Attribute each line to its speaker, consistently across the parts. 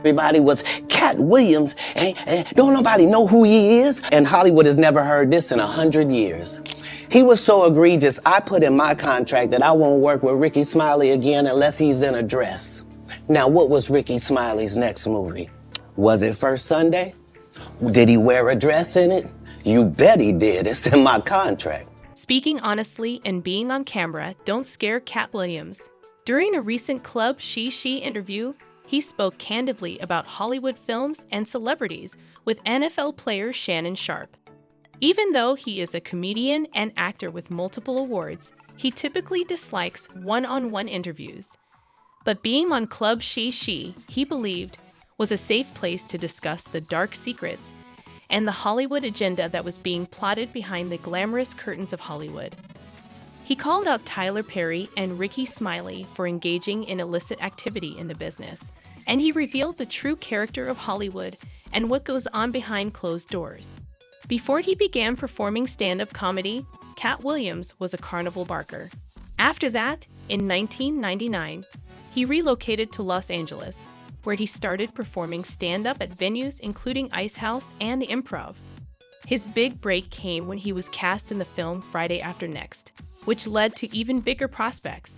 Speaker 1: Everybody was Katt Williams, and don't nobody know who he is. And Hollywood has never heard this in 100 years. He was so egregious, I put in my contract that I won't work with Ricky Smiley again unless he's in a dress. Now, what was Ricky Smiley's next movie? Was it First Sunday? Did he wear a dress in it? You bet he did. It's in my contract.
Speaker 2: Speaking honestly and being on camera don't scare Katt Williams. During a recent Club Shea Shea interview, he spoke candidly about Hollywood films and celebrities with NFL player Shannon Sharp. Even though he is a comedian and actor with multiple awards, he typically dislikes one-on-one interviews. But being on Club Shea Shea, he believed, was a safe place to discuss the dark secrets and the Hollywood agenda that was being plotted behind the glamorous curtains of Hollywood. He called out Tyler Perry and Ricky Smiley for engaging in illicit activity in the business, and he revealed the true character of Hollywood and what goes on behind closed doors. Before he began performing stand-up comedy, Katt Williams was a carnival barker. After that, in 1999, he relocated to Los Angeles, where he started performing stand-up at venues including Ice House and the Improv. His big break came when he was cast in the film Friday After Next, which led to even bigger prospects.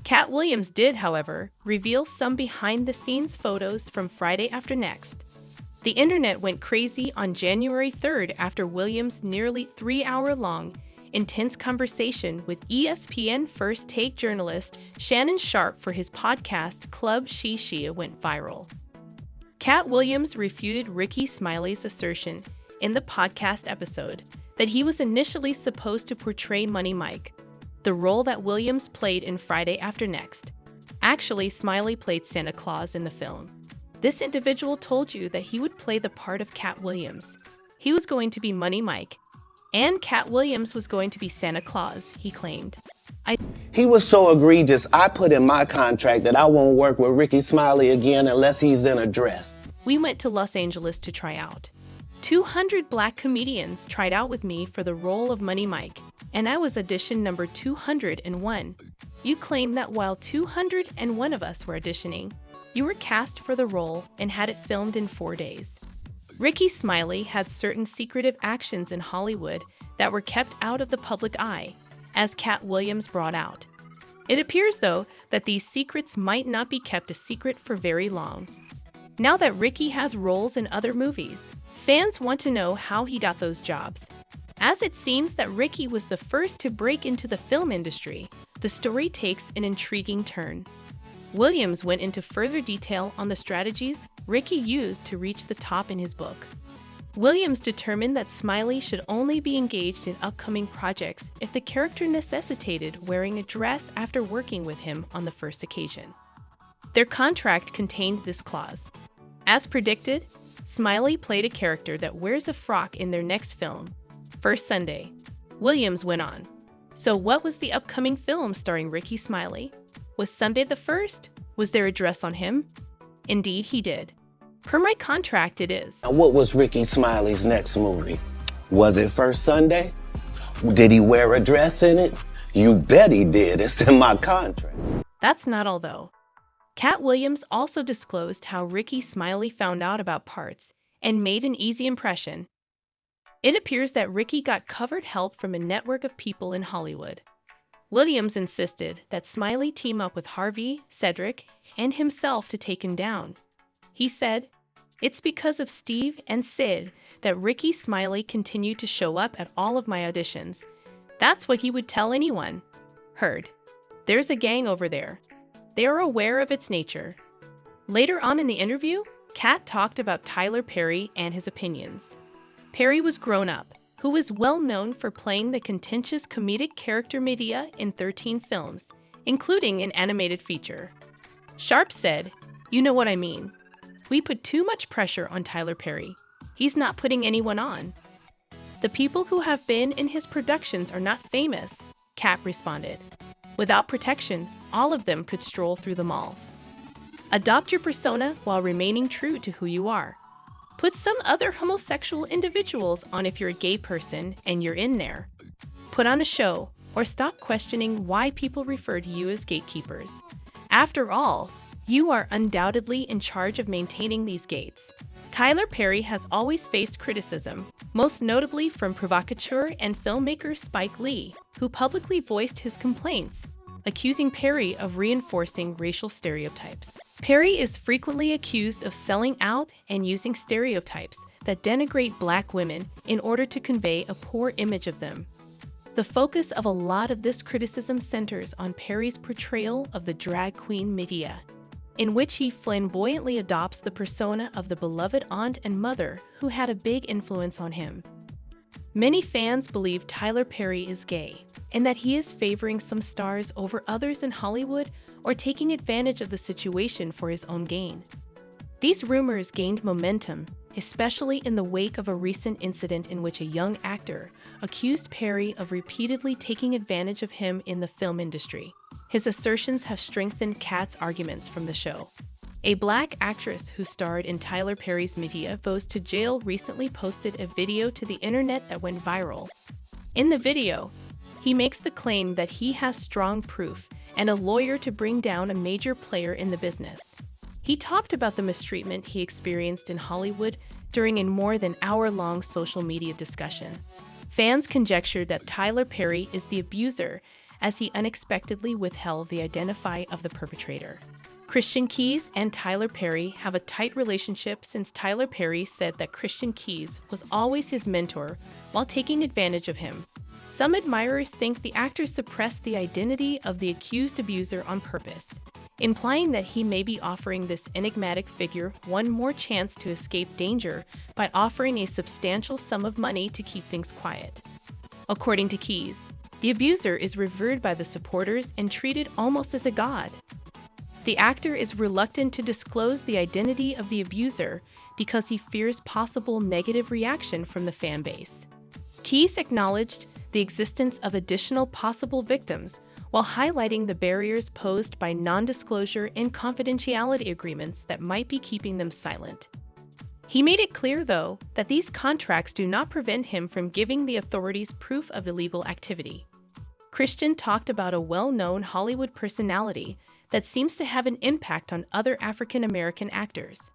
Speaker 2: Katt Williams did, however, reveal some behind-the-scenes photos from Friday After Next. The internet went crazy on January 3rd after Williams' nearly 3-hour-long, intense conversation with ESPN First Take journalist Shannon Sharp for his podcast Club Shea Shea went viral. Katt Williams refuted Ricky Smiley's assertion in the podcast episode that he was initially supposed to portray Money Mike, the role that Williams played in Friday After Next. Actually, Smiley played Santa Claus in the film. This individual told you that he would play the part of Katt Williams. He was going to be Money Mike, and Katt Williams was going to be Santa Claus, he claimed.
Speaker 1: He was so egregious, I put in my contract that I won't work with Ricky Smiley again unless he's in a dress.
Speaker 2: We went to Los Angeles to try out. 200 black comedians tried out with me for the role of Money Mike, and I was audition number 201. You claim that while 201 of us were auditioning, you were cast for the role and had it filmed in 4 days. Ricky Smiley had certain secretive actions in Hollywood that were kept out of the public eye, as Katt Williams brought out. It appears, though, that these secrets might not be kept a secret for very long. Now that Ricky has roles in other movies, fans want to know how he got those jobs. As it seems that Ricky was the first to break into the film industry, the story takes an intriguing turn. Williams went into further detail on the strategies Ricky used to reach the top in his book. Williams determined that Smiley should only be engaged in upcoming projects if the character necessitated wearing a dress after working with him on the first occasion. Their contract contained this clause. As predicted, Smiley played a character that wears a frock in their next film, First Sunday. Williams went on. So what was the upcoming film starring Ricky Smiley? Was Sunday the first? Was there a dress on him? Indeed, he did. Per my contract, it is.
Speaker 1: Now, what was Ricky Smiley's next movie? Was it First Sunday? Did he wear a dress in it? You bet he did. It's in my contract.
Speaker 2: That's not all, though. Katt Williams also disclosed how Ricky Smiley found out about parts and made an easy impression. It appears that Ricky got covered help from a network of people in Hollywood. Williams insisted that Smiley team up with Harvey, Cedric, and himself to take him down. He said, "It's because of Steve and Sid that Ricky Smiley continued to show up at all of my auditions. That's what he would tell anyone. Heard. There's a gang over there. They are aware of its nature." Later on in the interview, Katt talked about Tyler Perry and his opinions. Perry was grown up, who was well known for playing the contentious comedic character Medea in 13 films, including an animated feature. Sharp said, "You know what I mean. We put too much pressure on Tyler Perry. He's not putting anyone on. The people who have been in his productions are not famous," Katt responded. "Without protection, all of them could stroll through the mall. Adopt your persona while remaining true to who you are. Put some other homosexual individuals on if you're a gay person and you're in there. Put on a show, or stop questioning why people refer to you as gatekeepers. After all, You are undoubtedly in charge of maintaining these gates. Tyler Perry has always faced criticism, most notably from provocateur and filmmaker Spike Lee, who publicly voiced his complaints, accusing Perry of reinforcing racial stereotypes. Perry is frequently accused of selling out and using stereotypes that denigrate Black women in order to convey a poor image of them. The focus of a lot of this criticism centers on Perry's portrayal of the drag queen Medea, in which he flamboyantly adopts the persona of the beloved aunt and mother who had a big influence on him. Many fans believe Tyler Perry is gay, and that he is favoring some stars over others in Hollywood or taking advantage of the situation for his own gain. These rumors gained momentum, especially in the wake of a recent incident in which a young actor accused Perry of repeatedly taking advantage of him in the film industry. His assertions have strengthened Katt's arguments from the show. A Black actress who starred in Tyler Perry's Medea Goes to Jail recently posted a video to the internet that went viral. In the video, he makes the claim that he has strong proof and a lawyer to bring down a major player in the business. He talked about the mistreatment he experienced in Hollywood during a more than hour-long social media discussion. Fans conjectured that Tyler Perry is the abuser as he unexpectedly withheld the identity of the perpetrator. Christian Keys and Tyler Perry have a tight relationship since Tyler Perry said that Christian Keys was always his mentor while taking advantage of him. Some admirers think the actor suppressed the identity of the accused abuser on purpose, implying that he may be offering this enigmatic figure one more chance to escape danger by offering a substantial sum of money to keep things quiet. According to Keys, the abuser is revered by the supporters and treated almost as a god. The actor is reluctant to disclose the identity of the abuser because he fears possible negative reaction from the fan base. Keys acknowledged the existence of additional possible victims while highlighting the barriers posed by non-disclosure and confidentiality agreements that might be keeping them silent. He made it clear, though, that these contracts do not prevent him from giving the authorities proof of illegal activity. Christian talked about a well-known Hollywood personality that seems to have an impact on other African American actors.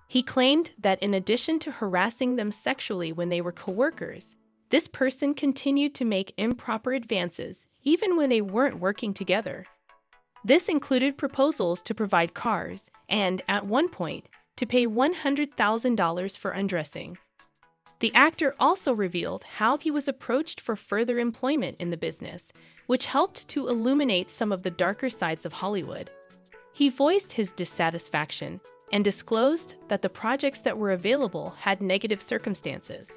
Speaker 2: He claimed that in addition to harassing them sexually when they were coworkers, this person continued to make improper advances even when they weren't working together. This included proposals to provide cars and, at one point, to pay $100,000 for undressing. The actor also revealed how he was approached for further employment in the business, which helped to illuminate some of the darker sides of Hollywood. He voiced his dissatisfaction and disclosed that the projects that were available had negative circumstances.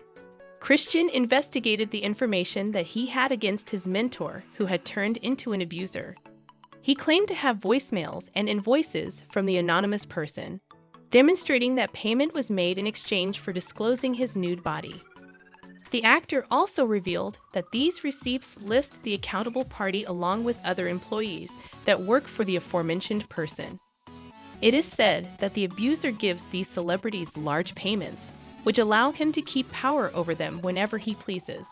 Speaker 2: Christian investigated the information that he had against his mentor, who had turned into an abuser. He claimed to have voicemails and invoices from the anonymous person, demonstrating that payment was made in exchange for disclosing his nude body. The actor also revealed that these receipts list the accountable party along with other employees that work for the aforementioned person. It is said that the abuser gives these celebrities large payments, which allow him to keep power over them whenever he pleases.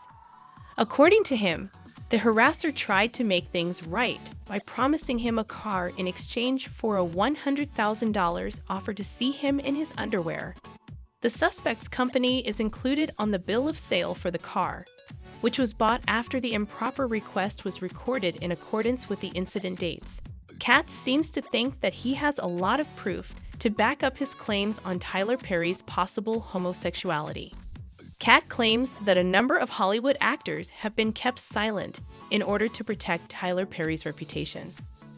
Speaker 2: According to him, the harasser tried to make things right by promising him a car in exchange for a $100,000 offer to see him in his underwear. The suspect's company is included on the bill of sale for the car, which was bought after the improper request was recorded in accordance with the incident dates. Katt seems to think that he has a lot of proof to back up his claims on Tyler Perry's possible homosexuality. Katt claims that a number of Hollywood actors have been kept silent in order to protect Tyler Perry's reputation.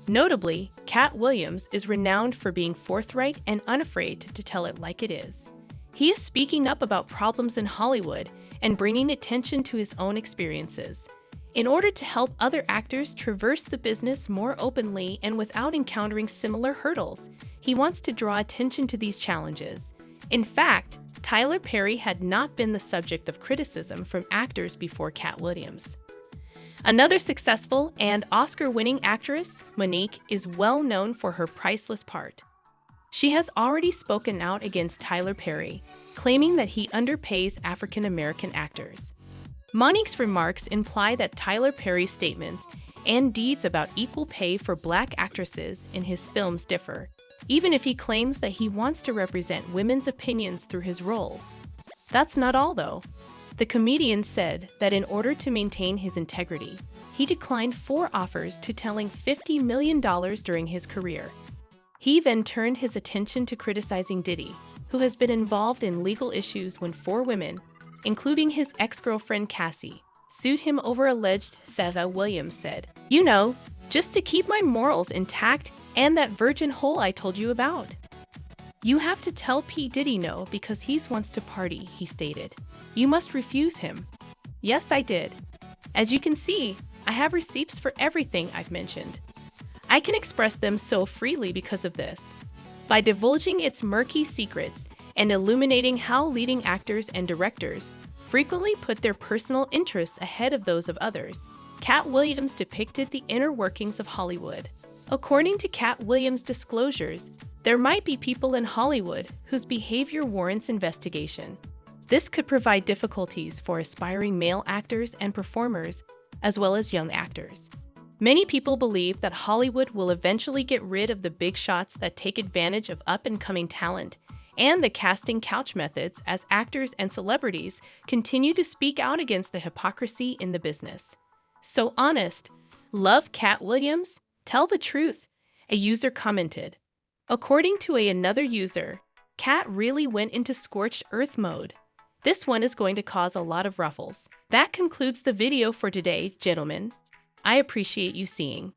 Speaker 2: Notably, Katt Williams is renowned for being forthright and unafraid to tell it like it is. He is speaking up about problems in Hollywood and bringing attention to his own experiences. In order to help other actors traverse the business more openly and without encountering similar hurdles, he wants to draw attention to these challenges. In fact, Tyler Perry had not been the subject of criticism from actors before Katt Williams. Another successful and Oscar-winning actress, Monique, is well known for her priceless part. She has already spoken out against Tyler Perry, claiming that he underpays African American actors. Monique's remarks imply that Tyler Perry's statements and deeds about equal pay for Black actresses in his films differ, even if he claims that he wants to represent women's opinions through his roles. That's not all, though. The comedian said that in order to maintain his integrity, he declined 4 offers totaling $50 million during his career. He then turned his attention to criticizing Diddy, who has been involved in legal issues when 4 women, including his ex-girlfriend Cassie, sued him over alleged Katt Williams said, "You know, just to keep my morals intact and that virgin hole I told you about." "You have to tell P. Diddy no because he wants to party," he stated. "You must refuse him." "Yes, I did. As you can see, I have receipts for everything I've mentioned. I can express them so freely because of this." By divulging its murky secrets and illuminating how leading actors and directors frequently put their personal interests ahead of those of others, Katt Williams depicted the inner workings of Hollywood. According to Katt Williams' disclosures, there might be people in Hollywood whose behavior warrants investigation. This could provide difficulties for aspiring male actors and performers, as well as young actors. Many people believe that Hollywood will eventually get rid of the big shots that take advantage of up-and-coming talent and the casting couch methods as actors and celebrities continue to speak out against the hypocrisy in the business. "So honest. Love Katt Williams? Tell the truth," a user commented. According to another user, Katt really went into scorched earth mode. This one is going to cause a lot of ruffles. That concludes the video for today, gentlemen. I appreciate you seeing.